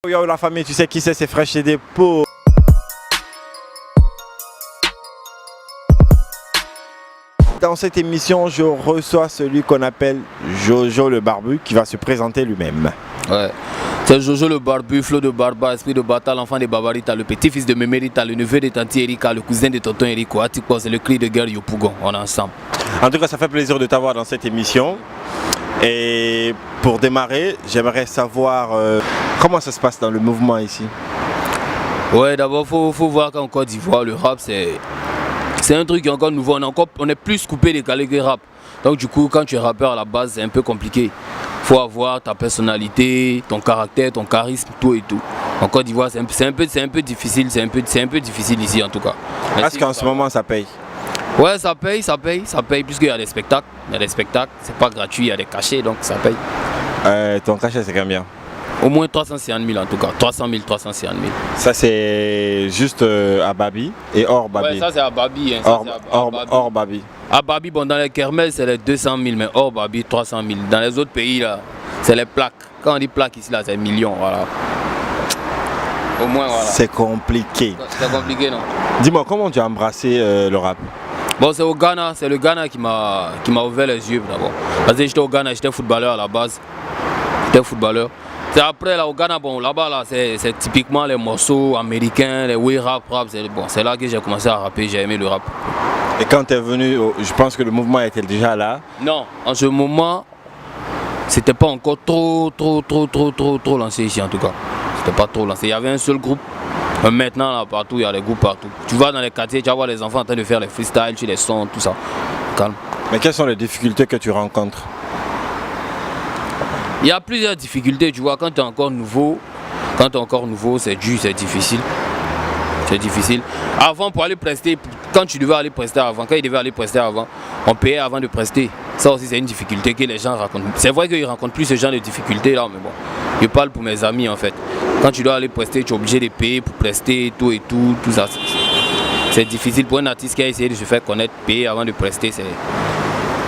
Yo la famille, tu sais qui c'est Fresh et Dépôt. Dans cette émission, je reçois celui qu'on appelle Jojo le Barbu qui va se présenter lui-même. Ouais. C'est Jojo le Barbu, Flo de Barba, esprit de Bata, l'enfant des Babarita, le petit-fils de Mémérita, le neveu de Tanti Erika, le cousin de Tonton Eriko, Atikpo, c'est le cri de guerre Yopougon. On est ensemble. En tout cas, ça fait plaisir de t'avoir dans cette émission. Et pour démarrer, j'aimerais savoir comment ça se passe dans le mouvement ici. Ouais, d'abord, faut voir qu'en Côte d'Ivoire, le rap, c'est un truc qui est encore nouveau. On est plus coupé décalé que rap. Donc du coup, quand tu es rappeur à la base, c'est un peu compliqué. Faut avoir ta personnalité, ton caractère, ton charisme, tout et tout. En Côte d'Ivoire, c'est un peu difficile, c'est un peu difficile ici en tout cas. Est-ce qu'en ce moment ça paye? Ouais, ça paye puisqu'il y a des spectacles. C'est pas gratuit, il y a des cachets, donc ça paye. Ton cachet c'est combien? Au moins 350 000 en tout cas, 300 000, 350 000. Ça c'est juste à Babi et hors Babi. Ouais, ça c'est à Babi. Hein, hors Babi. À Babi, bon, dans les kermels c'est les 200 000, mais hors Babi 300 000. Dans les autres pays là, c'est les plaques. Quand on dit plaques ici là, c'est millions, voilà. Au moins voilà. C'est compliqué. C'est compliqué non? Dis-moi, comment tu as embrassé le rap? Bon, c'est au Ghana, c'est le Ghana qui m'a ouvert les yeux d'abord. Parce que j'étais au Ghana, j'étais footballeur à la base. J'étais footballeur. C'est après là au Ghana, bon là-bas là, c'est typiquement les morceaux américains, les way rap, c'est là que j'ai commencé à rapper, j'ai aimé le rap. Et quand tu es venu, je pense que le mouvement était déjà là? Non, en ce moment, c'était pas encore trop lancé ici en tout cas. C'était pas trop lancé, il y avait un seul groupe. Maintenant là partout, il y a des groupes partout. Tu vas dans les quartiers, tu vas voir les enfants en train de faire les freestyles, tu les sons, tout ça. Calme. Mais quelles sont les difficultés que tu rencontres? Il y a plusieurs difficultés, tu vois, quand tu es encore nouveau, c'est dur, c'est difficile. C'est difficile. Avant, pour aller prester, quand il devait aller prester avant, on payait avant de prester. Ça aussi, c'est une difficulté que les gens racontent. C'est vrai qu'ils ne rencontrent plus ce genre de difficultés là, mais bon, je parle pour mes amis en fait. Quand tu dois aller prester, tu es obligé de payer pour prester, tout ça. C'est difficile pour un artiste qui a essayé de se faire connaître, payer avant de prester.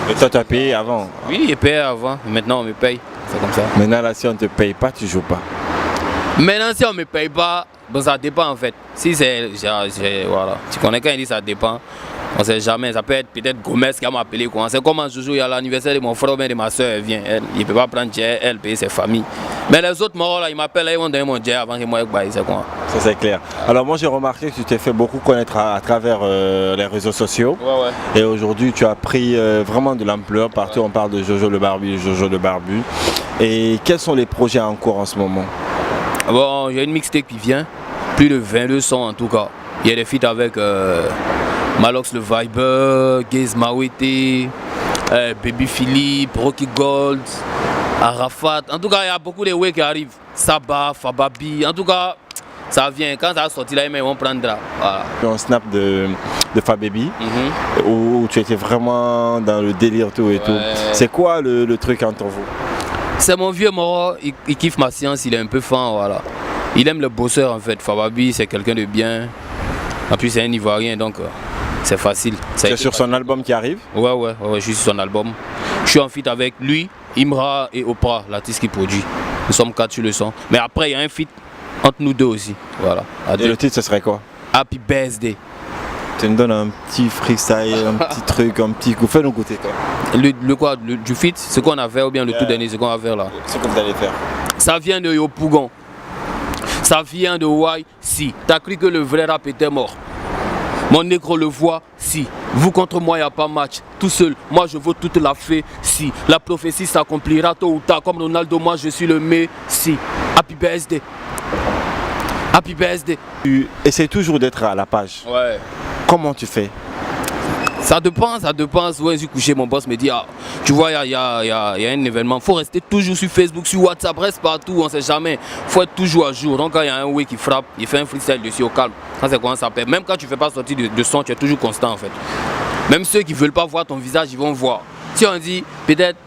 Et toi, tu as payé avant? Oui, j'ai payé avant, maintenant on me paye. C'est comme ça. Maintenant, là, si on ne te paye pas, tu joues pas. Maintenant, si on ne me paye pas, bon, ça dépend en fait. Si c'est. Voilà. Tu connais quand il dit ça dépend, on ne sait jamais. Ça peut être peut-être Gomez qui va m'appeler. C'est comme en joujou, il y a l'anniversaire de mon frère ou de ma soeur, elle vient. Il ne peut pas prendre Djer, elle paye ses familles. Mais les autres morts là, ils m'appellent, ils vont donner mon Djer avant que moi je c'est quoi. Ça c'est clair. Alors moi j'ai remarqué que tu t'es fait beaucoup connaître à travers les réseaux sociaux. Ouais. Et aujourd'hui tu as pris vraiment de l'ampleur. Partout on parle de Jojo le Barbu. Et quels sont les projets en cours en ce moment? Bon, il y a une mixtape qui vient. Plus de 22 sons en tout cas. Il y a des feats avec Malox le Viber, Gaze Mawete, Baby Philippe, Rocky Gold, Arafat. En tout cas, il y a beaucoup de way qui arrivent. Saba, Fababi. En tout cas, ça vient. Quand ça a sorti là, ils vont prendre là. Voilà. Un snap de Fababi où tu étais vraiment dans le délire tout et tout. C'est quoi le truc entre vous? C'est mon vieux Moro, il kiffe ma science, il est un peu fin, voilà. Il aime le bosseur en fait. Fababi, c'est quelqu'un de bien. En plus, c'est un Ivoirien, donc c'est facile. C'est sur son album qui arrive? Ouais, je suis sur son album. Je suis en feat avec lui, Imra et Oprah, l'artiste qui produit. Nous sommes 4 sur le son. Mais après, il y a un feat entre nous deux aussi. Voilà. Et le titre, ce serait quoi? Happy Birthday. Tu me donnes un petit freestyle, un petit truc, un petit coup. Fais-nous goûter quoi. Le quoi? Du feat, ce qu'on a fait ou bien le tout dernier, ce qu'on va faire là? Ce que vous allez faire. Ça vient de Yopougon. Ça vient de Wai, si. T'as cru que le vrai rap était mort. Mon négro le voit, si. Vous contre moi, il n'y a pas match. Tout seul, moi je veux toute la fée, si. La prophétie s'accomplira tôt ou tard. Comme Ronaldo, moi je suis le Messi. Happy birthday. Happy birthday. Tu essaies toujours d'être à la page. Ouais. Comment tu fais? Ça dépend. Ouais, je suis couché, mon boss me dit, ah, tu vois, il y a un événement. Il faut rester toujours sur Facebook, sur WhatsApp, reste partout, on ne sait jamais. Il faut être toujours à jour. Donc quand il y a un way qui frappe, il fait un freestyle dessus au calme. Ça c'est comment ça s'appelle. Même quand tu ne fais pas sortir de son, tu es toujours constant en fait. Même ceux qui ne veulent pas voir ton visage, ils vont voir. Si on dit, peut-être,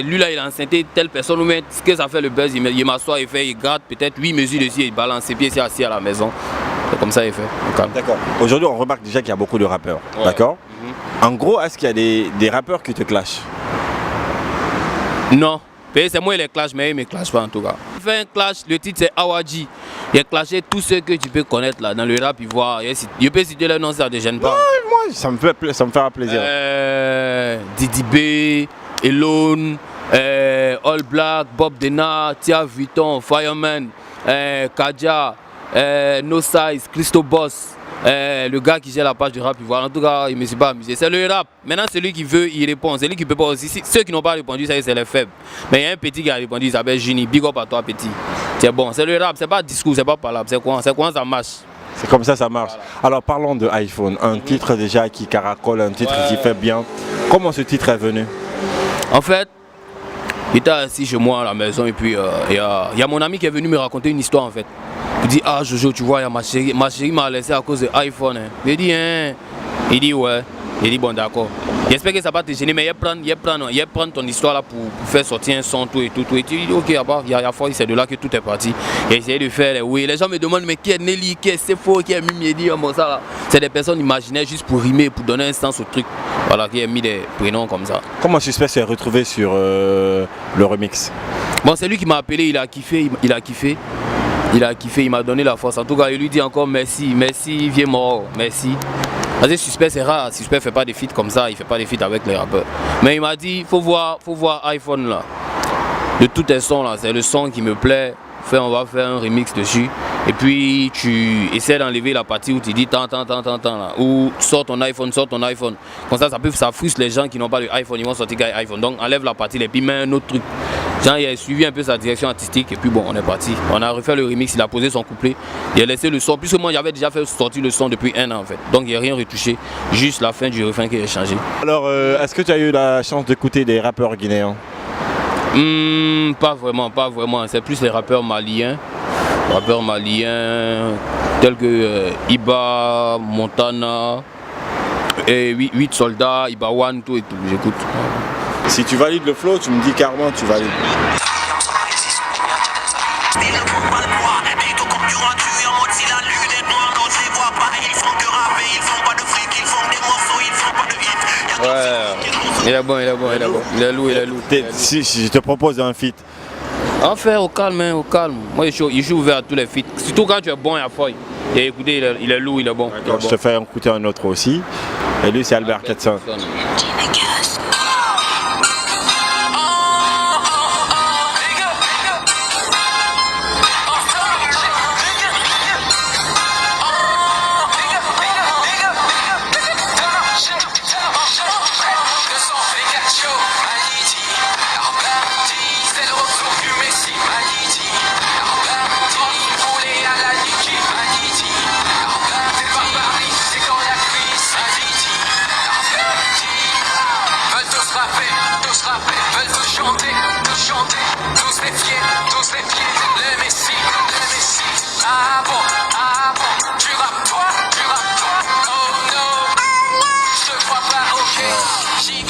lui là il a enceinté telle personne, ou même ce que ça fait le buzz, il m'assoit, il gratte peut-être 8 mesures dessus, il balance ses pieds, c'est assis à la maison. C'est comme ça il fait. D'accord. Aujourd'hui on remarque déjà qu'il y a beaucoup de rappeurs. Ouais. D'accord. En gros, est-ce qu'il y a des rappeurs qui te clashent? Non. C'est moi les clash, mais il ne me clash pas en tout cas. Il fait un clash, le titre c'est Awadji. Il a clashé tous ceux que tu peux connaître là, dans le rap ivoire. Je peux citer le nom, ça ne te gêne pas. Ouais, moi, ça me fera plaisir. Didi B, Elone, All Black, Bob Dena, Tia Vuitton, Fireman, Kaja, No Size, Christo Boss. Le gars qui gère la page du rap ivoire, en tout cas, il ne me suis pas amusé. C'est le rap. Maintenant, celui qui veut, il répond. Celui qui ne peut pas aussi. Ceux qui n'ont pas répondu, ça y est, c'est les faibles. Mais il y a un petit qui a répondu, il s'appelle Juni. Big up à toi, petit. C'est bon, c'est le rap, c'est pas discours, c'est pas parlable. C'est quoi ça marche. C'est comme ça marche. Voilà. Alors, parlons de iPhone. Un titre déjà qui caracole, un titre qui fait bien. Comment ce titre est venu? En fait, j'étais assis chez moi à la maison et puis il y a mon ami qui est venu me raconter une histoire en fait. Il dit ah Jojo, tu vois, ma chérie m'a laissé à cause de iPhone. Hein. Il dit hein. Il dit ouais. Il dit bon d'accord. J'espère que ça va te gêner, mais il prend ton histoire là pour faire sortir un son tout et tout. Et tu dis ok, il y a foi, c'est de là que tout est parti. Et essayer de faire oui. Les gens me demandent mais qui est Nelly, qui est Sefo, qui est Mimi, dit bon ça là. C'est des personnes imaginaires juste pour rimer, pour donner un sens au truc. Voilà, qui a mis des prénoms comme ça. Comment Suspect s'est retrouvé sur le remix? Bon, c'est lui qui m'a appelé, il a kiffé, il m'a donné la force. En tout cas, il lui dit encore merci, vieux mort, merci. Parce que Suspect c'est rare, Suspect fait pas des feats comme ça, il fait pas des feats avec les rappeurs. Mais il m'a dit, faut voir iPhone là. De tous tes sons là, c'est le son qui me plaît. On va faire un remix dessus. Et puis tu essaies d'enlever la partie où tu dis tant là. Ou sors ton iPhone. Comme ça frustre les gens qui n'ont pas d'iPhone, ils vont sortir avec iPhone. Donc enlève la partie et puis mets un autre truc. Jean il a suivi un peu sa direction artistique et puis bon on est parti. On a refait le remix, il a posé son couplet. Il a laissé le son. Puisque moi j'avais déjà fait sortir le son depuis 1 an en fait. Donc il n'y a rien retouché. Juste la fin du refrain qui a changé. Alors est-ce que tu as eu la chance d'écouter des rappeurs guinéens? Pas vraiment. C'est plus les rappeurs maliens tels que Iba, Montana, et 8 soldats, Iba One, tout et tout. J'écoute. Si tu valides le flow, tu me dis carrément tu valides. Ouais, il est bon. Il est lourd. Si je te propose un feat. En fait, au calme. Moi, je suis ouvert à tous les feats. Surtout quand tu es bon et à feuille. Et écoutez, il est lourd, il est bon. Je te fais écouter un autre aussi. Et lui, c'est Albert 400.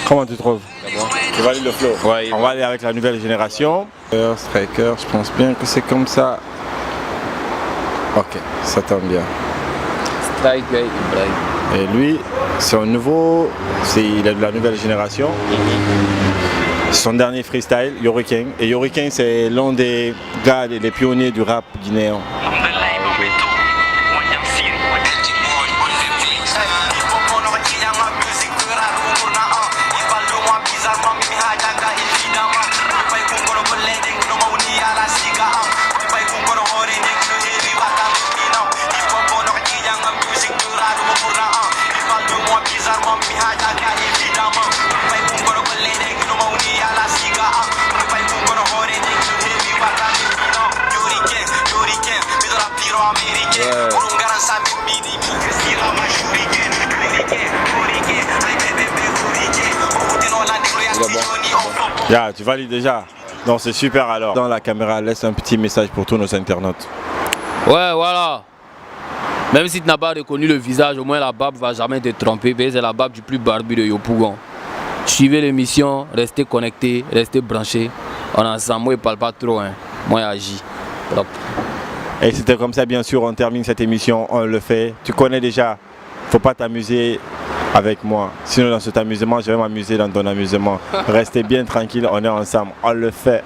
Comment tu trouves? Tu valides le flow? Ouais, on va aller avec la nouvelle génération. Striker, je pense bien que c'est comme ça. Ok, ça tombe bien. Striker Ibrahim. Et lui, c'est un nouveau, il est de la nouvelle génération. Son dernier freestyle, Yoriken. Et Yoriken, c'est l'un des gars, des pionniers du rap guinéen. Yeah, tu valides déjà. Donc c'est super alors. Dans la caméra, laisse un petit message pour tous nos internautes. Ouais, voilà. Même si tu n'as pas reconnu le visage, au moins la barbe ne va jamais te tromper. C'est la barbe du plus barbu de Yopougon. Suivez l'émission, restez connectés, restez branchés. On est ensemble, moi je parle pas trop, hein. Moi j'agis. Et c'était comme ça bien sûr, on termine cette émission, on le fait. Tu connais déjà, faut pas t'amuser, avec moi. Sinon dans cet amusement, je vais m'amuser dans ton amusement. Restez bien tranquille, on est ensemble, on le fait.